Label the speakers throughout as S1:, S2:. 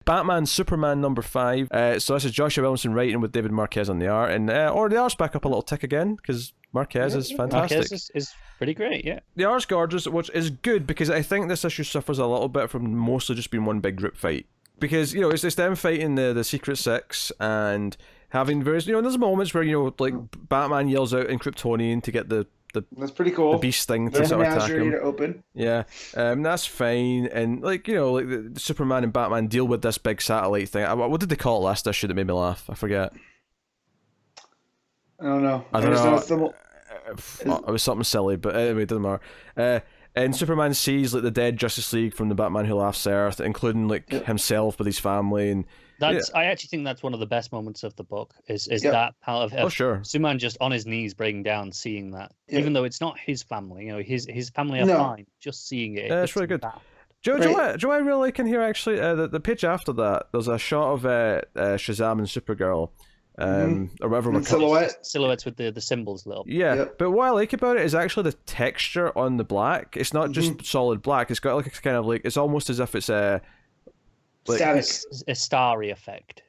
S1: Batman Superman number 5. So this is Joshua Williamson writing with David Marquez on the art, and or the art's back up a little tick again because Marquez is fantastic.
S2: Marquez is pretty great, yeah.
S1: The art's gorgeous, which is good because I think this issue suffers a little bit from mostly just being one big group fight. Because, it's them fighting the Secret Six and having various, there's moments where, like, Batman yells out in Kryptonian to get the
S3: that's pretty cool.
S1: The beast thing to sort of attack him.
S3: To open.
S1: Yeah, that's fine. And, like, the Superman and Batman deal with this big satellite thing. What did they call it last issue that made me laugh? I forget.
S3: I don't know.
S1: I don't know. It was something silly, but anyway, it doesn't matter. And Superman sees like the dead Justice League from the Batman Who Laughs Earth, including like himself with his family, and
S2: I actually think that's one of the best moments of the book. Is that part of Superman just on his knees breaking down, seeing that, even though it's not his family, his family are fine. Just seeing it,
S1: it's really good. Do you know what I really like in here actually? The page after that, there's a shot of Shazam and Supergirl. Or whatever we're
S2: silhouettes with the symbols lit up.
S1: But what I like about it is actually the texture on the black. It's not just solid black. It's got like a kind of like, it's almost as if it's a
S2: starry effect.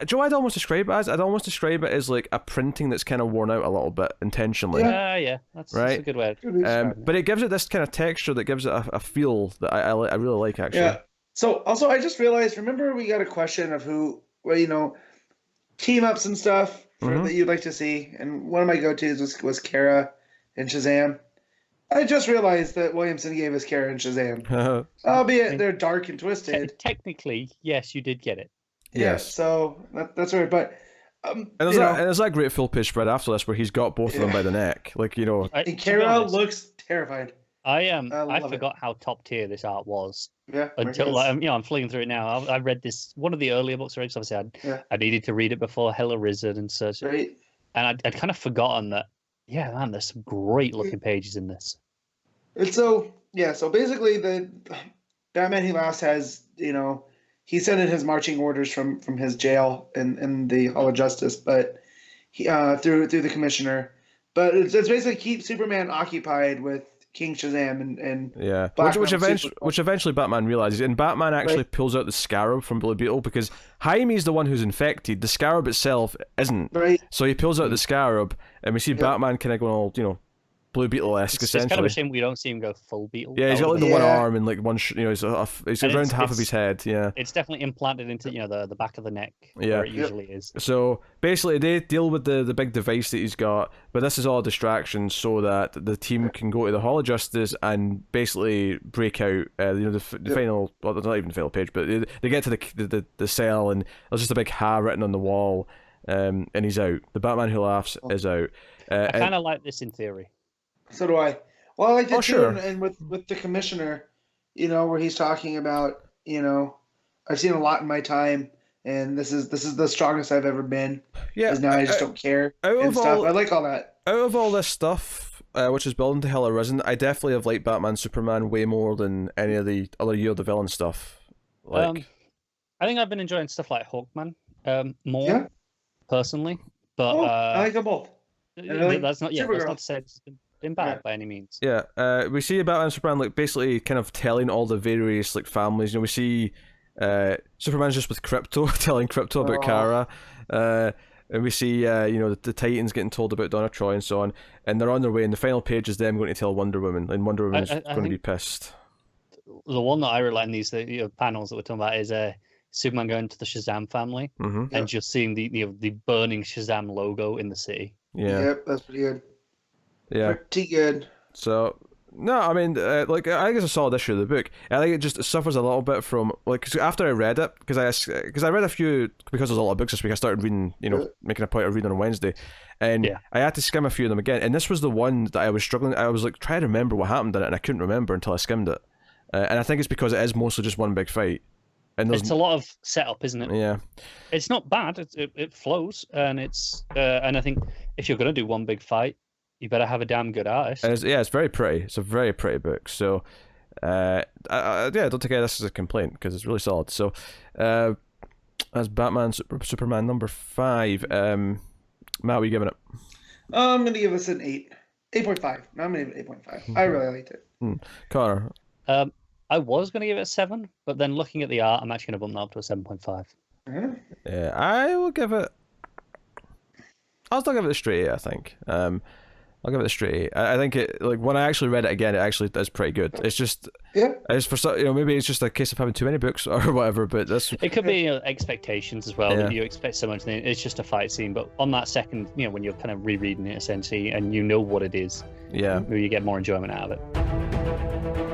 S1: Do I'd almost describe it as? I'd almost describe it as like a printing that's kind of worn out a little bit intentionally.
S2: Yeah, that's a good way.
S1: But it gives it this kind of texture that gives it a feel that I really like actually.
S3: Yeah. So also I just realized. Remember we got a question of team ups and stuff that you'd like to see, and one of my go-tos was Kara and Shazam. I just realized that Williamson gave us Kara and Shazam, albeit they're dark and twisted.
S2: Technically, yes, you did get it.
S1: Yes.
S3: So that's right, but
S1: and there's that great full page spread after this where he's got both of them by the neck, like
S3: And Kara looks terrified.
S2: I forgot how top tier this art was.
S3: Yeah.
S2: Until I'm flipping through it now. I read this one of the earlier books, right? Obviously, I needed to read it before Hella Risen and such.
S3: Right.
S2: And I'd kind of forgotten that. Yeah, man, there's some great looking pages in this.
S3: And so basically the Batman Who Laughs has he sent in his marching orders from his jail in the Hall of Justice, but he through the commissioner. But it's basically keep Superman occupied with King Shazam and
S1: which eventually Batman realizes, and Batman actually pulls out the Scarab from Blue Beetle because Jaime's the one who's infected. The Scarab itself isn't.
S3: Right.
S1: So he pulls out the Scarab, and we see Batman kind of going all Blue Beetle-esque essentially.
S2: It's kind of a shame we don't see him go full Beetle.
S1: Yeah, he's got like the one arm and like one, he's around half of his head. Yeah,
S2: it's definitely implanted into the back of the neck where it usually is.
S1: So basically, they deal with the big device that he's got, but this is all a distraction so that the team can go to the Hall of Justice and basically break out. The final, well, not even the final page, but they get to the cell and there's just a big "Ha" written on the wall, and he's out. The Batman Who Laughs is out.
S2: I kind of like this in theory.
S3: So do I. Well, I like it too, and with the commissioner, where he's talking about, I've seen a lot in my time, and this is the strongest I've ever been. Yeah. Because now I just don't care and stuff. I like all that.
S1: Out of all this stuff, which is building to Hella Risen, I definitely have liked Batman Superman way more than any of the other Year of the Villain stuff.
S2: I think I've been enjoying stuff like Hawkman more personally, but
S3: I like them both.
S2: That's not to say it's been bad by any means.
S1: Yeah, we see Batman and Superman like basically kind of telling all the various like families. We see Superman's just with Crypto, telling Crypto about Kara. And we see the Titans getting told about Donna Troy and so on, and they're on their way. And the final page is them going to tell Wonder Woman, and Wonder Woman's going to be pissed.
S2: The one that I really like in these panels that we're talking about is Superman going to the Shazam family and just seeing the burning Shazam logo in the city.
S1: Yeah,
S3: yep, that's pretty good.
S1: Yeah,
S3: pretty good.
S1: So no, I mean, I think it's a solid issue of the book. I think it just suffers a little bit from cause after I read it, because I read a few because there's a lot of books this week. I started reading, making a point of reading on Wednesday, and I had to skim a few of them again. And this was the one that I was struggling. I was like trying to remember what happened in it, and I couldn't remember until I skimmed it. And I think it's because it is mostly just one big fight. And
S2: it's a lot of setup, isn't it?
S1: Yeah,
S2: it's not bad. It flows, and and I think if you're gonna do one big fight, you better have a damn good artist.
S1: And it's very pretty. It's a very pretty book. So, I don't take this as a complaint because it's really solid. So, that's Batman Superman number 5. Matt, what are you giving it?
S3: I'm gonna give us an 8.5. No, I'm gonna give it 8.5. I really liked it.
S1: Connor.
S2: I was going to give it a 7, but then looking at the art, I'm actually going to bump that up to a 7.5.
S1: Yeah, I will give it. I'll still give it a straight 8. I think. I'll give it a straight 8. I think it, like, when I actually read it again, it actually is pretty good. It's just, it's for maybe it's just a case of having too many books or whatever. But that's
S2: it could be expectations as well. You expect so much, it's just a fight scene. But on that second, when you're kind of rereading it essentially, and you know what it is, maybe you get more enjoyment out of it.